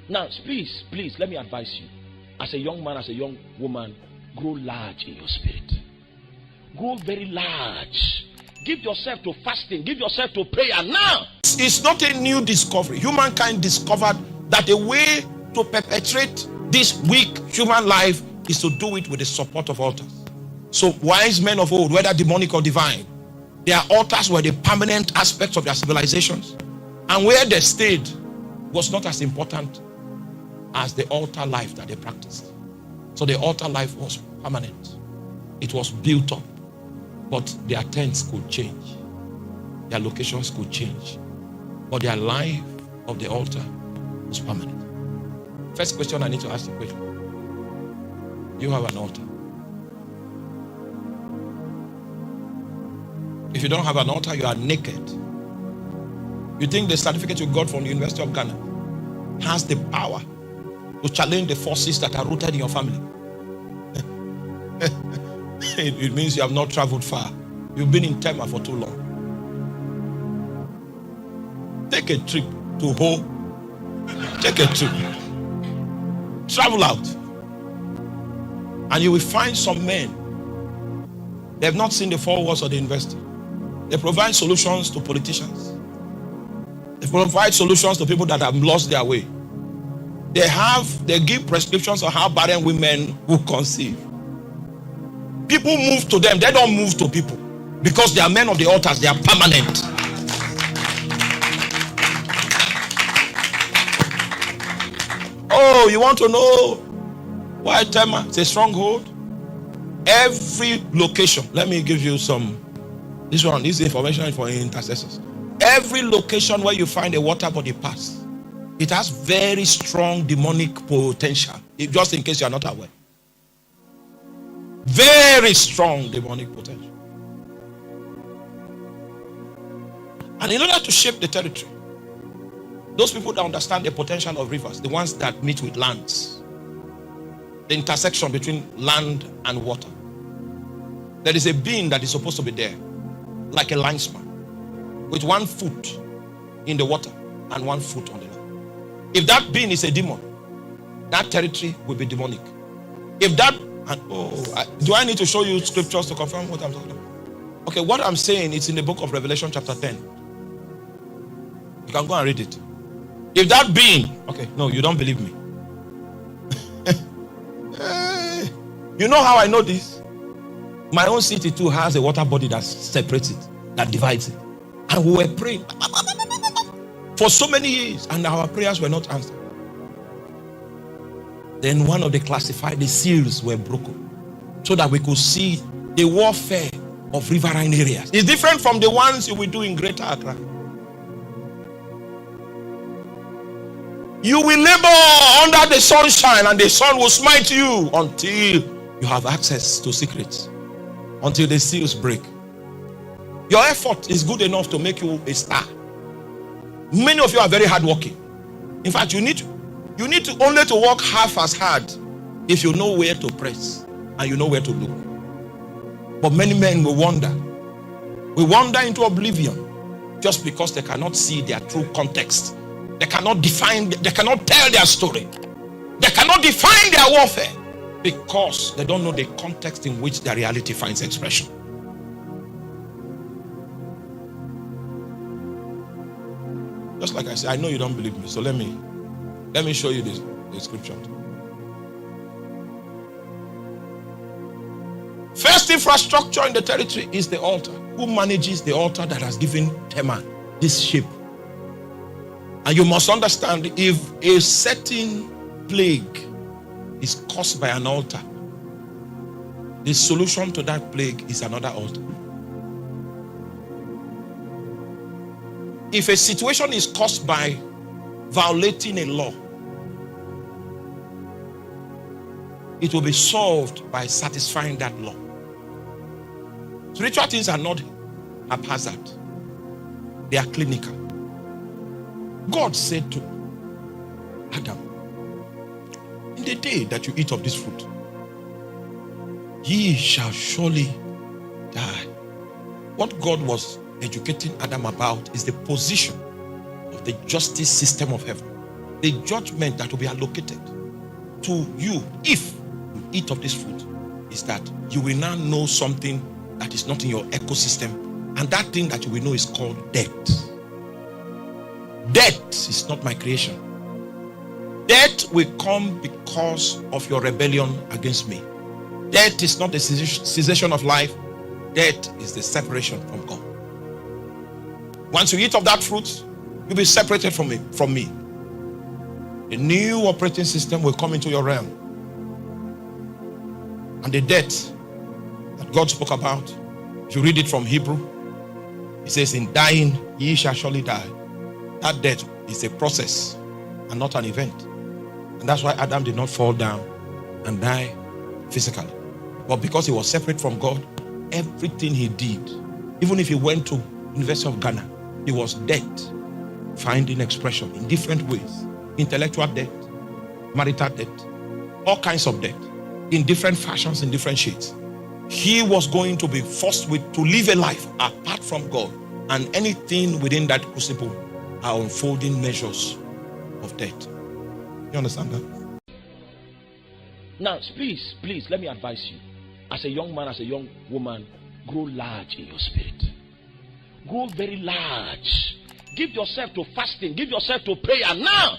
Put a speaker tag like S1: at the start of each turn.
S1: Now, please, let me advise you. As a young man, as a young woman, grow large in your spirit. Grow very large. Give yourself to fasting. Give yourself to prayer now.
S2: It's not a new discovery. Humankind discovered that the way to perpetrate this weak human life is to do it with the support of altars. So wise men of old, whether demonic or divine, their altars were the permanent aspects of their civilizations. And where they stayed was not as important as the altar life that they practiced. So the altar life was permanent. It was built up. But their tents could change. Their locations could change. But their life of the altar was permanent. First question I need to ask you quickly. You have an altar. If you don't have an altar, you are naked. You think the certificate you got from the University of Ghana has the power to challenge the forces that are rooted in your family? It means you have not traveled far. You've been in Tema for too long. Take a trip to Ho. Take a trip. Travel out. And you will find some men. They have not seen the four walls of the university. They provide solutions to politicians. They provide solutions to people that have lost their way. They give prescriptions on how barren women will conceive. People move to them. They don't move to people. Because they are men of the altars. They are permanent. Oh, you want to know why Tema is a stronghold? Every location. Let me give you some. This information for intercessors. Every location where you find a water body pass, it has very strong demonic potential. Just in case you are not aware. Very strong demonic potential. And in order to shape the territory, those people that understand the potential of rivers, the ones that meet with lands, the intersection between land and water, there is a being that is supposed to be there, like a linesman, with 1 foot in the water and 1 foot on the land. If that being is a demon, that territory will be demonic. If that, do I need to show you scriptures to confirm what I'm talking about? Okay, what I'm saying is in the book of Revelation chapter 10. You can go and read it. If that being, okay, no, you don't believe me. You know how I know this? My own city too has a water body that separates it, that divides it. And we were praying for so many years, and our prayers were not answered. Then one of the classified, the seals were broken, so that we could see the warfare of riverine areas. It's different from the ones you will do in Greater Accra. You will labor under the sunshine, and the sun will smite you until you have access to secrets, until the seals break. Your effort is good enough to make you a star. Many of you are very hardworking. In fact, you need to only to work half as hard if you know where to press and you know where to look. But many men will wander. We wander into oblivion just because they cannot see their true context. They cannot define, they cannot tell their story. They cannot define their warfare because they don't know the context in which their reality finds expression. Just like I said, I know you don't believe me, so let me show you the scripture. First infrastructure in the territory is the altar. Who manages the altar that has given Tema this shape? And you must understand, if a certain plague is caused by an altar, the solution to that plague is another altar. If a situation is caused by violating a law, it will be solved by satisfying that law. Spiritual things are not haphazard. They are clinical. God said to Adam, in the day that you eat of this fruit, ye shall surely die. What God was educating Adam about is the position of the justice system of heaven. the judgment that will be allocated to you if you eat of this fruit is that you will now know something that is not in your ecosystem, and that thing that you will know is called death. Death is not my creation. Death will come because of your rebellion against me. Death is not the cessation of life. Death is the separation from God. Once you eat of that fruit, you'll be separated from me. A new operating system will come into your realm. And the death that God spoke about, if you read it from Hebrew, it says, in dying, ye shall surely die. That death is a process and not an event. And that's why Adam did not fall down and die physically. But because he was separate from God, everything he did, even if he went to University of Ghana, he was dead, finding expression in different ways. Intellectual death, marital death, all kinds of death, in different fashions, in different shades. He was going to be forced to live a life apart from God, and anything within that crucible are unfolding measures of death. You understand that?
S1: Now, please, let me advise you. As a young man, as a young woman, grow large in your spirit. Grow very large. Give yourself to fasting. Give yourself to prayer now.